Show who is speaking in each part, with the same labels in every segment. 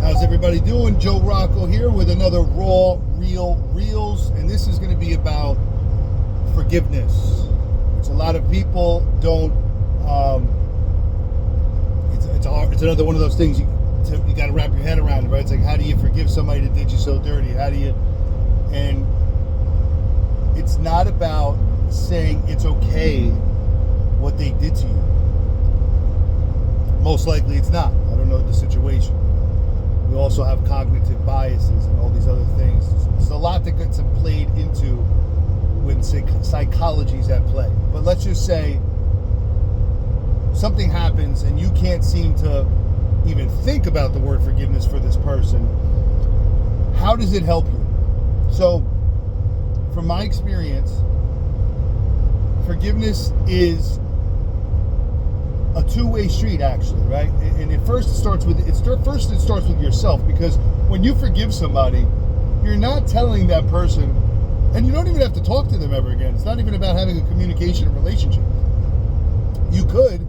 Speaker 1: How's everybody doing? Joe Rocco here with another Raw Real Reels, and this is going to be about forgiveness, which a lot of people don't. It's another one of those things you got to wrap your head around, right? It's like, how do you forgive somebody that did you so dirty? How do you? And it's not about saying it's okay what they did to you. Most likely, it's not. I don't know the situation. We also have cognitive biases and all these other things. There's a lot that gets played into when psychology's at play. But let's just say something happens and you can't seem to even think about the word forgiveness for this person. How does it help you? So, from my experience, forgiveness is a two-way street, actually, right? And it starts with yourself, because when you forgive somebody, you're not telling that person, and you don't even have to talk to them ever again. It's not even about having a communication and relationship. You could,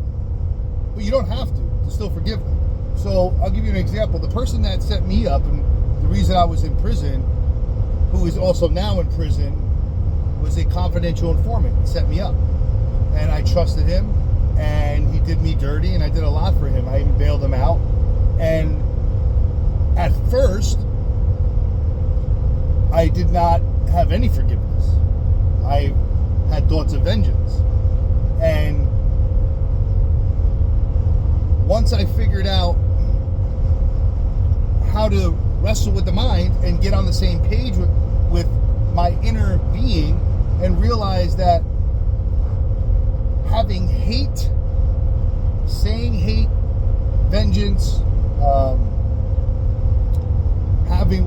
Speaker 1: but you don't have to still forgive them. So I'll give you an example. The person that set me up, and the reason I was in prison, who is also now in prison, was a confidential informant. He set me up, and I trusted him. And he did me dirty, and I did a lot for him. I even bailed him out. And at first, I did not have any forgiveness. I had thoughts of vengeance. And once I figured out how to wrestle with the mind and get on the same page with my inner being, and realize that having hate, saying hate, vengeance, having,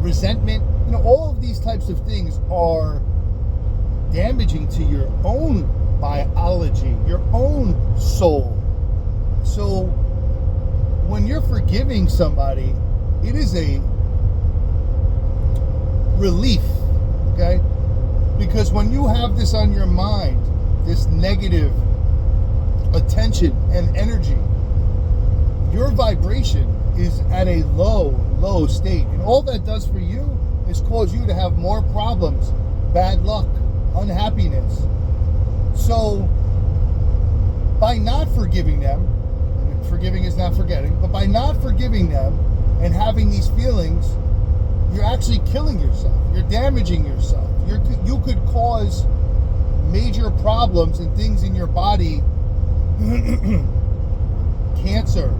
Speaker 1: resentment, all of these types of things are damaging to your own biology, your own soul. So when you're forgiving somebody, it is a relief, okay? Because when you have this on your mind, this negative attention and energy, your vibration is at a low state. And all that does for you is cause you to have more problems, bad luck, unhappiness. So by not forgiving them, and forgiving is not forgetting, but by not forgiving them and having these feelings, you're actually killing yourself. You're damaging yourself. You could cause major problems and things in your body, cancer,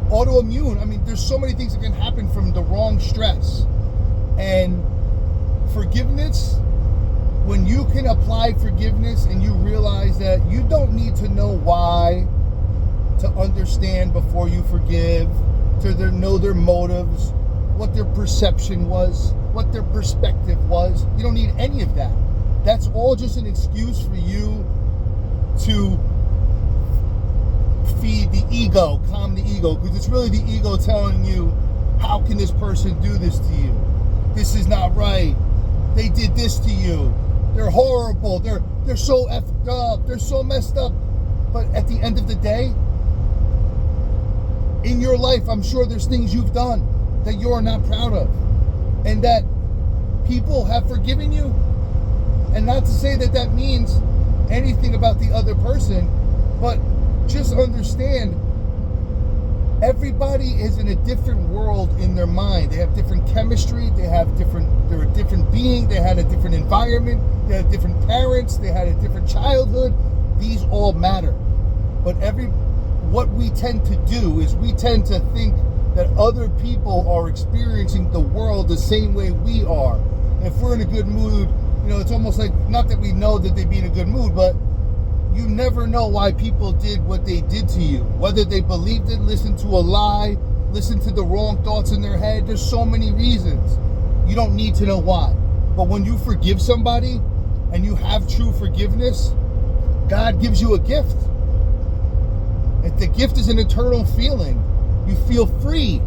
Speaker 1: autoimmune. I mean, there's so many things that can happen from the wrong stress. And forgiveness, when you can apply forgiveness and you realize that you don't need to know why to understand before you forgive, to know their motives, what their perception was, what their perspective was. You don't need any of that. That's all just an excuse for you to feed the ego, calm the ego, because it's really the ego telling you, how can this person do this to you? This is not right. They did this to you. They're horrible. They're so effed up. They're so messed up. But at the end of the day, in your life, I'm sure there's things you've done that you're not proud of, and that people have forgiven you. And not to say that that means anything about the other person, but just understand, everybody is in a different world in their mind. They have different chemistry, they're a different being, they had a different environment, they had different parents, they had a different childhood. These all matter. But what we tend to do is we tend to think that other people are experiencing the world the same way we are. If we're in a good mood, it's almost like, not that we know that they'd be in a good mood, but you never know why people did what they did to you. Whether they believed it, listened to a lie, listened to the wrong thoughts in their head. There's so many reasons. You don't need to know why. But when you forgive somebody and you have true forgiveness, God gives you a gift. If the gift is an eternal feeling, you feel free.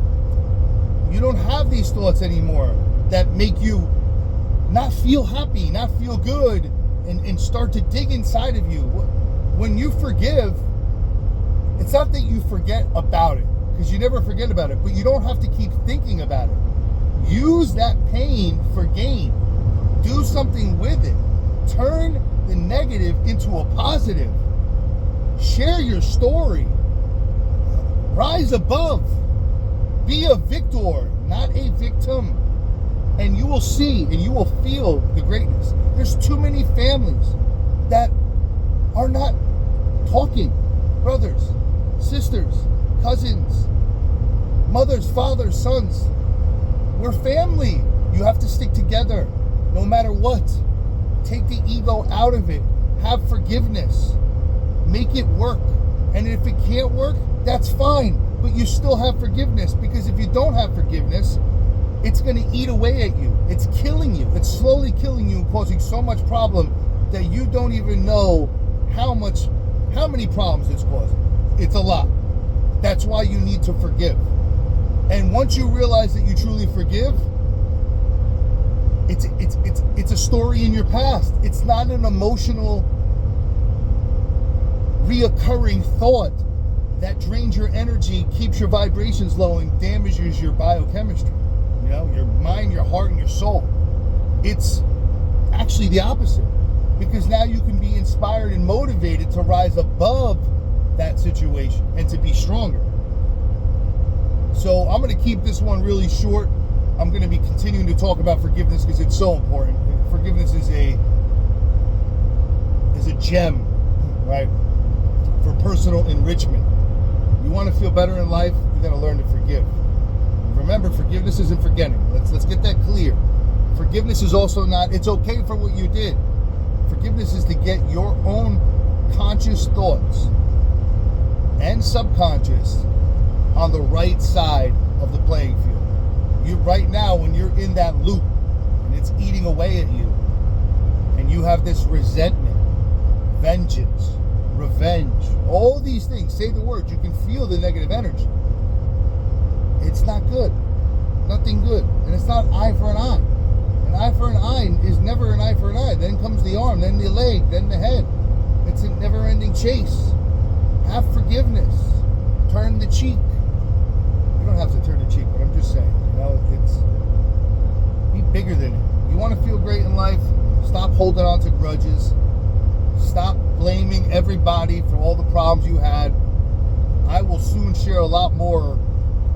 Speaker 1: You don't have these thoughts anymore that make you not feel happy, not feel good, and start to dig inside of you. When you forgive, It's not that you forget about it, because you never forget about it, but you don't have to keep thinking about it. Use that pain for gain. Do something with it. Turn the negative into a positive. Share your story. Rise above. Be a victor, not a victim. And you will see and you will feel the greatness. There's too many families that are not talking. Brothers, sisters, cousins, mothers, fathers, sons. We're family. You have to stick together no matter what. Take the ego out of it. Have forgiveness. Make it work. And if it can't work, that's fine. But you still have forgiveness, because if you don't have forgiveness, it's going to eat away at you. It's killing you. It's slowly killing you and causing so much problem that you don't even know how many problems it's causing. It's a lot. That's why you need to forgive. And once you realize that you truly forgive, it's a story in your past. It's not an emotional, reoccurring thought that drains your energy, keeps your vibrations low, and damages your biochemistry. You know, your mind, your heart, and your soul. It's actually the opposite, because now you can be inspired and motivated to rise above that situation and to be stronger. So I'm going to keep this one really short. I'm going to be continuing to talk about forgiveness because it's so important. Forgiveness is a gem, right, for personal enrichment. You want to feel better in life, you got to learn to forgive. Remember, forgiveness isn't forgetting. Let's get that clear. Forgiveness is also not, it's okay for what you did. Forgiveness is to get your own conscious thoughts and subconscious on the right side of the playing field. You right now, when you're in that loop and it's eating away at you, and you have this resentment, vengeance, revenge, all these things, say the words, you can feel the negative energy. It's not good. Nothing good. And it's not eye for an eye. An eye for an eye is never an eye for an eye. Then comes the arm, then the leg, then the head. It's a never-ending chase. Have forgiveness. Turn the cheek. You don't have to turn the cheek, but I'm just saying, you know, it's be bigger than it. You want to feel great in life? Stop holding on to grudges. Stop blaming everybody for all the problems you had. I will soon share a lot more,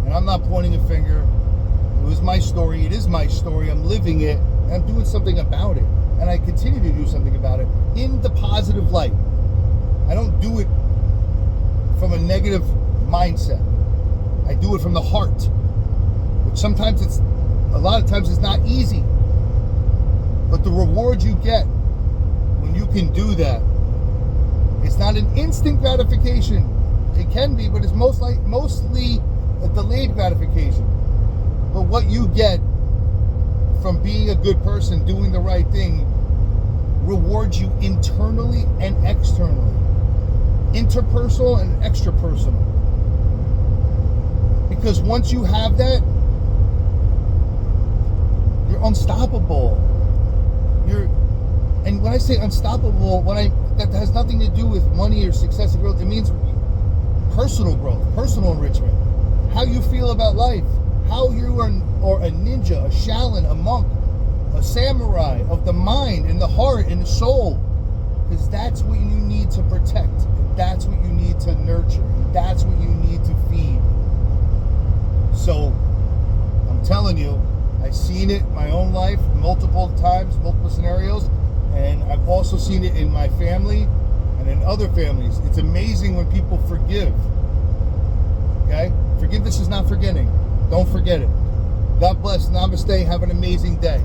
Speaker 1: and I'm not pointing a finger. It was my story. It is my story. I'm living it, and I'm doing something about it. And I continue to do something about it in the positive light. I don't do it from a negative mindset. I do it from the heart, which sometimes a lot of times it's not easy. But the reward you get when you can do that, it's not an instant gratification. It can be, but it's mostly a delayed gratification. But what you get from being a good person, doing the right thing, rewards you internally and externally. Interpersonal and extrapersonal. Because once you have that, you're unstoppable. And when I say unstoppable, that has nothing to do with money or success or growth. It means personal growth, personal enrichment. How you feel about life. How you are a ninja, a shaolin, a monk, a samurai of the mind and the heart and the soul. Because that's what you need to protect. That's what you need to nurture. That's what you need to feed. So, I'm telling you, I've seen it in my own life multiple times, multiple scenarios, and I've also seen it in my family and in other families. It's amazing when people forgive. Okay? Forgiveness is not forgetting. Don't forget it. God bless. Namaste. Have an amazing day.